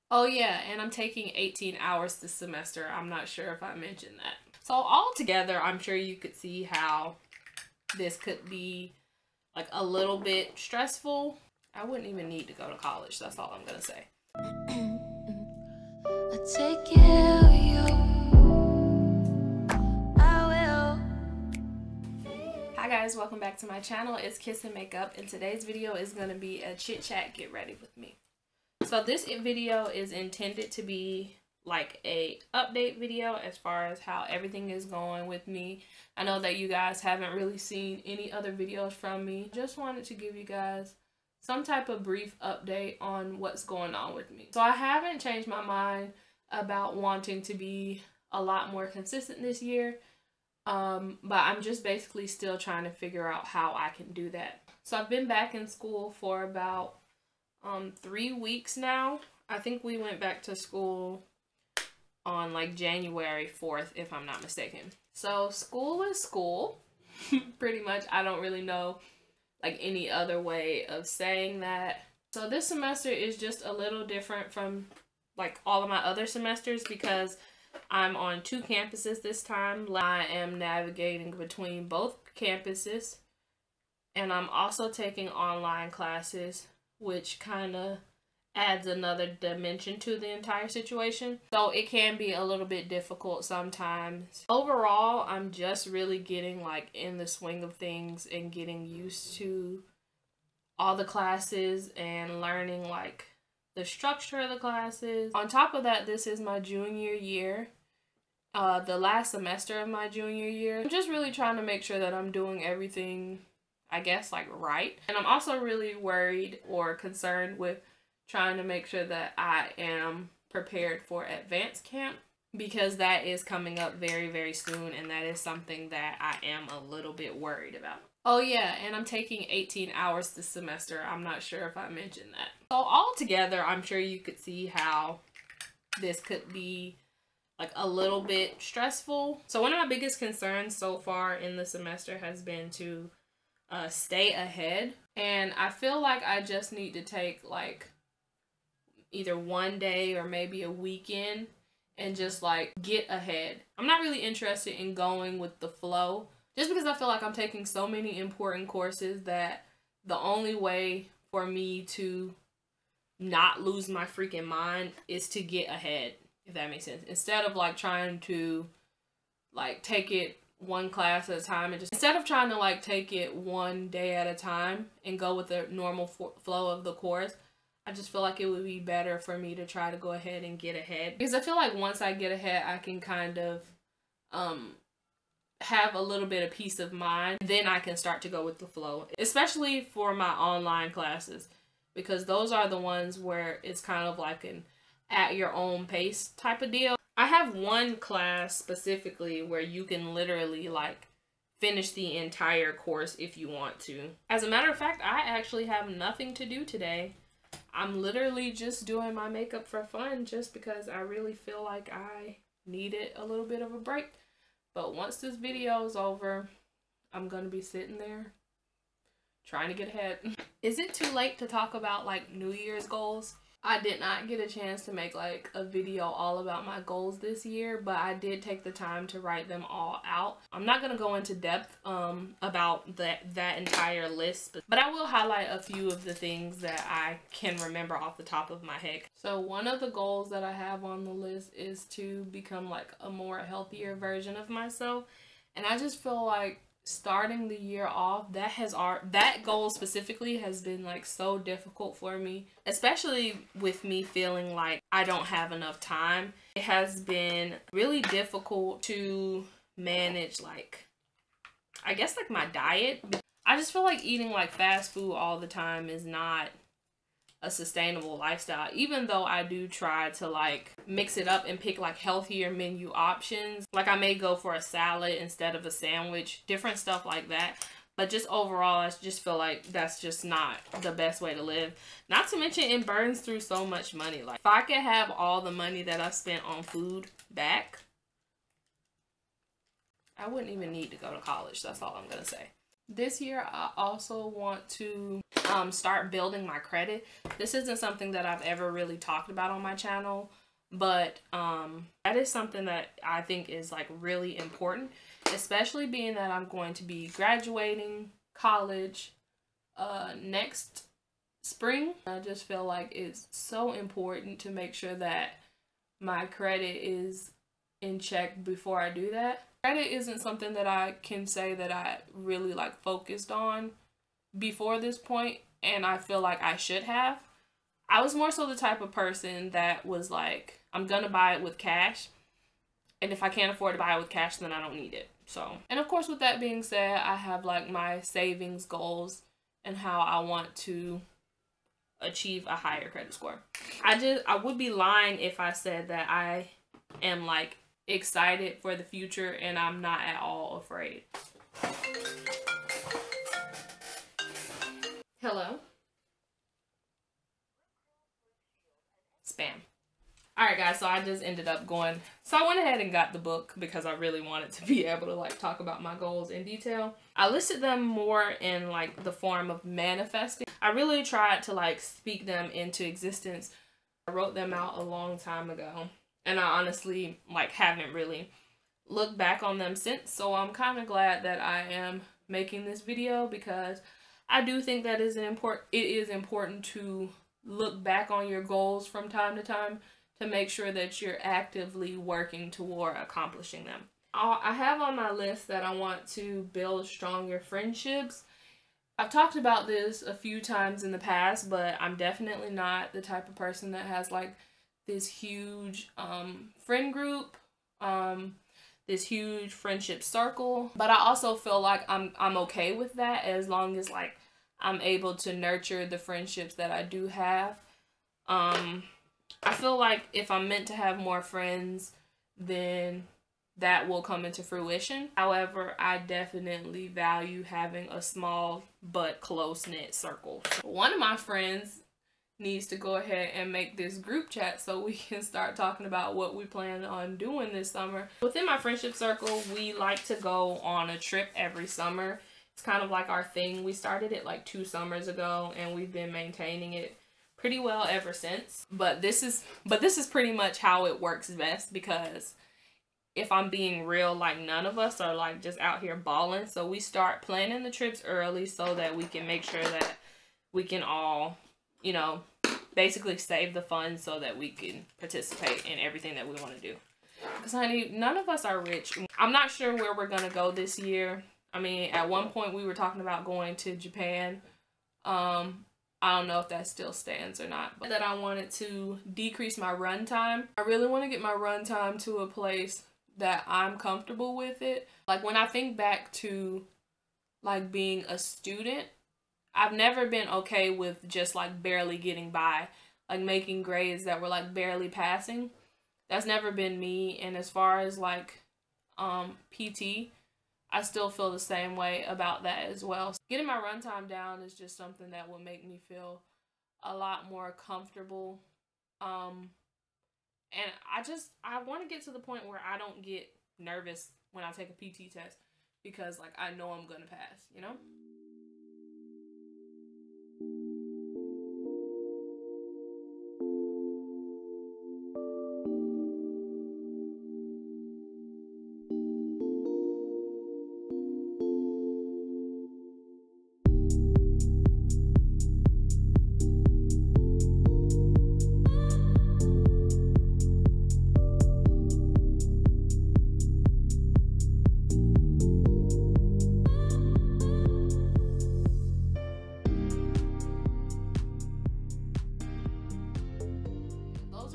Oh yeah, and I'm taking 18 hours this semester. I'm not sure if I mentioned that. So all together, I'm sure you could see how this could be like a little bit stressful. I wouldn't even need to go to college. That's all I'm gonna say. I take care of you. I will. Hi guys, welcome back to my channel. It's Kiss.Makeup, and today's video is gonna be a chit chat. Get ready with me. So this video is intended to be like a update video as far as how everything is going with me. I know that you guys haven't really seen any other videos from me. Just wanted to give you guys some type of brief update on what's going on with me. So I haven't changed my mind about wanting to be a lot more consistent this year. But I'm just basically still trying to figure out how I can do that. So I've been back in school for about 3 weeks now. I think we went back to school on like January 4th, if I'm not mistaken. So school is school. Pretty much. I don't really know like any other way of saying that. So this semester is just a little different from like all of my other semesters because I'm on 2 campuses this time. I am navigating between both campuses, and I'm also taking online classes, which kind of adds another dimension to the entire situation. So it can be a little bit difficult sometimes. Overall, I'm just really getting like in the swing of things and getting used to all the classes and learning like the structure of the classes. On top of that, this is my junior year, the last semester of my junior year. I'm just really trying to make sure that I'm doing everything, I guess, like right. And I'm also really worried or concerned with trying to make sure that I am prepared for advanced camp, because that is coming up very, very soon, and that is something that I am a little bit worried about. Oh yeah, and I'm taking 18 hours this semester. I'm not sure if I mentioned that. So all together, I'm sure you could see how this could be like a little bit stressful. So one of my biggest concerns so far in the semester has been to stay ahead. And I feel like I just need to take like either one day or maybe a weekend and just like get ahead. I'm not really interested in going with the flow, just because I feel like I'm taking so many important courses that the only way for me to not lose my freaking mind is to get ahead, if that makes sense. Instead of like trying to like take it one class at a time, and just instead of trying to like take it one day at a time and go with the normal flow of the course, I just feel like it would be better for me to try to go ahead and get ahead, because I feel like once I get ahead, I can kind of have a little bit of peace of mind. Then I can start to go with the flow, especially for my online classes, because those are the ones where it's kind of like an at your own pace type of deal. I have one class specifically where you can literally like finish the entire course if you want to. As a matter of fact, I actually have nothing to do today. I'm literally just doing my makeup for fun, just because I really feel like I needed a little bit of a break. But once this video is over, I'm gonna be sitting there trying to get ahead. Is it too late to talk about like New Year's goals? I did not get a chance to make like a video all about my goals this year, but I did take the time to write them all out. I'm not going to go into depth about that entire list, but I will highlight a few of the things that I can remember off the top of my head. So one of the goals that I have on the list is to become like a more healthier version of myself. And I just feel like starting the year off, that goal specifically has been like so difficult for me, especially with me feeling like I don't have enough time. It has been really difficult to manage like, I guess, like my diet. I just feel like eating like fast food all the time is not a sustainable lifestyle, even though I do try to like mix it up and pick like healthier menu options. Like I may go for a salad instead of a sandwich, different stuff like that. But just overall, I just feel like that's just not the best way to live. Not to mention, it burns through so much money. Like if I could have all the money that I spent on food back, I wouldn't even need to go to college. That's all I'm gonna say. This year, I also want to start building my credit. This isn't something that I've ever really talked about on my channel, but that is something that I think is like really important, especially being that I'm going to be graduating college next spring. I just feel like it's so important to make sure that my credit is in check before I do that. Credit isn't something that I can say that I really like focused on before this point, and I feel like I should have. I was more so the type of person that was like, I'm gonna buy it with cash, and if I can't afford to buy it with cash, then I don't need it. So, and of course, with that being said, I have like my savings goals and how I want to achieve a higher credit score. I would be lying if I said that I am like excited for the future and I'm not at all afraid. Hello? Spam. Alright guys, so I just ended up going, so I went ahead and got the book because I really wanted to be able to like talk about my goals in detail. I listed them more in like the form of manifesting. I really tried to like speak them into existence. I wrote them out a long time ago, and I honestly like haven't really looked back on them since, so I'm kind of glad that I am making this video because I do think that it is important to look back on your goals from time to time to make sure that you're actively working toward accomplishing them. I have on my list that I want to build stronger friendships. I've talked about this a few times in the past, but I'm definitely not the type of person that has like this huge friend group, this huge friendship circle. But I also feel like I'm okay with that as long as like I'm able to nurture the friendships that I do have. I feel like if I'm meant to have more friends, then that will come into fruition. However, I definitely value having a small but close-knit circle. One of my friends needs to go ahead and make this group chat so we can start talking about what we plan on doing this summer. Within my friendship circle, we like to go on a trip every summer. It's kind of like our thing. We started it like 2 summers ago, and we've been maintaining it pretty well ever since. But this is pretty much how it works best, because if I'm being real, like none of us are like just out here balling. So we start planning the trips early so that we can make sure that we can all, you know, basically save the funds so that we can participate in everything that we want to do. Because honey, none of us are rich. I'm not sure where we're gonna go this year. I mean, at one point we were talking about going to Japan. I don't know if that still stands or not, but that I wanted to decrease my run time. I really want to get my run time to a place that I'm comfortable with it. Like when I think back to like being a student, I've never been okay with just like barely getting by, like making grades that were like barely passing. That's never been me. And as far as like PT, I still feel the same way about that as well. So getting my runtime down is just something that will make me feel a lot more comfortable. And I want to get to the point where I don't get nervous when I take a PT test, because like I know I'm gonna pass, you know?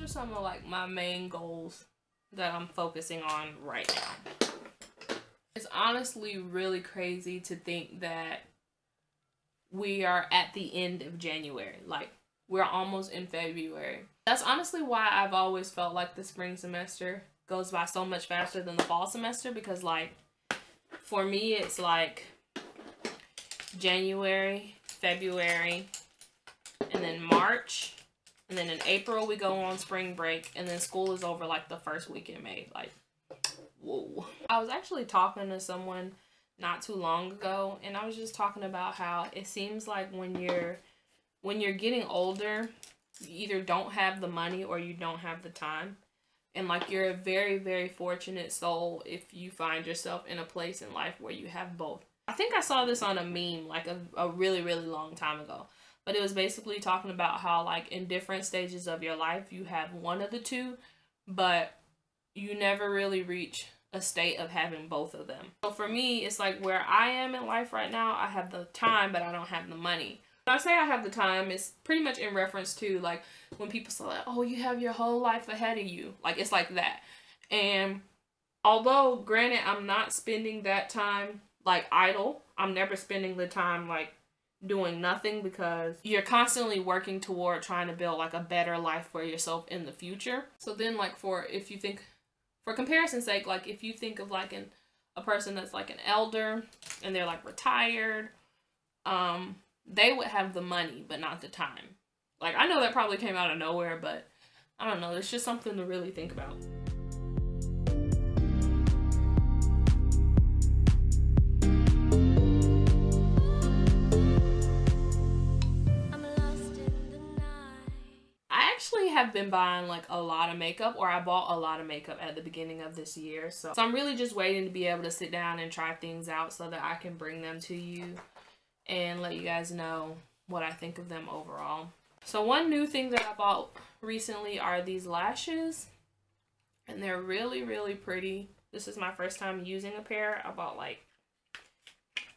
Some of like my main goals that I'm focusing on right now. It's honestly really crazy to think that we are at the end of January. Like we're almost in February. That's honestly why I've always felt like the spring semester goes by so much faster than the fall semester, because like for me it's like January, February, and then March. And then in April, we go on spring break, and then school is over like the first week in May. Like, whoa. I was actually talking to someone not too long ago, and I was just talking about how it seems like when you're getting older, you either don't have the money or you don't have the time. And like, you're a very, very fortunate soul if you find yourself in a place in life where you have both. I think I saw this on a meme like a really, really long time ago. But it was basically talking about how, like, in different stages of your life, you have one of the two, but you never really reach a state of having both of them. So for me, it's like where I am in life right now, I have the time, but I don't have the money. When I say I have the time, it's pretty much in reference to, like, when people say, like, oh, you have your whole life ahead of you. Like, it's like that. And although, granted, I'm not spending that time, like, idle. I'm never spending the time, like, doing nothing, because you're constantly working toward trying to build, like, a better life for yourself in the future. So then, like, for comparison's sake, like, if you think of, like, a person that's, like, an elder and they're, like, retired, they would have the money, but not the time. Like, I know that probably came out of nowhere, but I don't know. It's just something to really think about. I actually have been buying like a lot of makeup, or I bought a lot of makeup at the beginning of this year. So I'm really just waiting to be able to sit down and try things out so that I can bring them to you and let you guys know what I think of them overall. So one new thing that I bought recently are these lashes, and they're really, really pretty. This is my first time using a pair. I bought like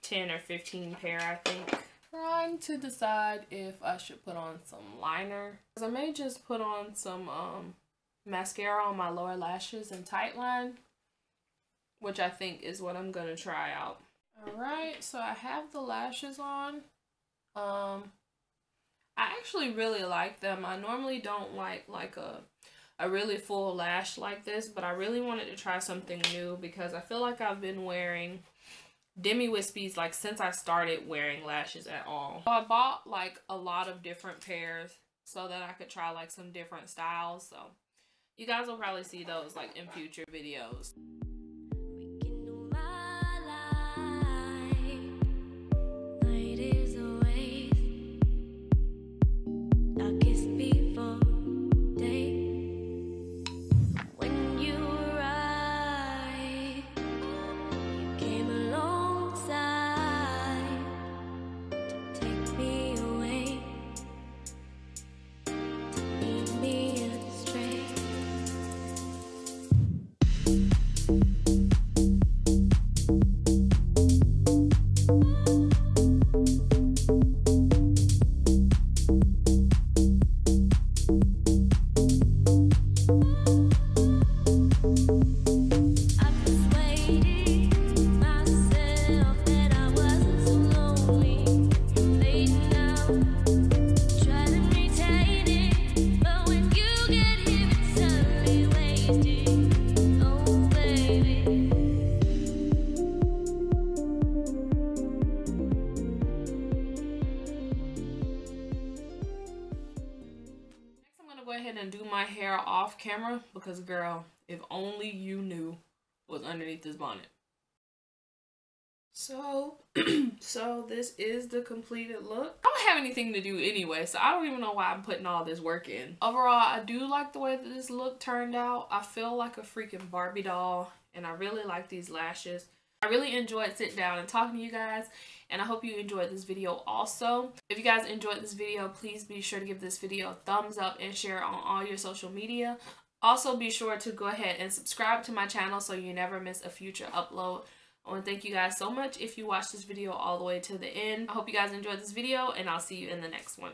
10 or 15 pair, I think. Trying to decide if I should put on some liner, because I may just put on some mascara on my lower lashes and tight line, which I think is what I'm gonna try out. Alright, so I have the lashes on. I actually really like them. I normally don't like a really full lash like this, but I really wanted to try something new because I feel like I've been wearing demi-wispies like since I started wearing lashes at all. So I bought like a lot of different pairs so that I could try like some different styles. So you guys will probably see those like in future videos. Go ahead and do my hair off camera because, girl, if only you knew what's underneath this bonnet. So this is the completed look. I don't have anything to do anyway, so I don't even know why I'm putting all this work in. Overall, I do like the way that this look turned out. I feel like a freaking Barbie doll, and I really like these lashes. I really enjoyed sitting down and talking to you guys, and I hope you enjoyed this video also. If you guys enjoyed this video, please be sure to give this video a thumbs up and share it on all your social media. Also, be sure to go ahead and subscribe to my channel so you never miss a future upload. I want to thank you guys so much if you watched this video all the way to the end. I hope you guys enjoyed this video, and I'll see you in the next one.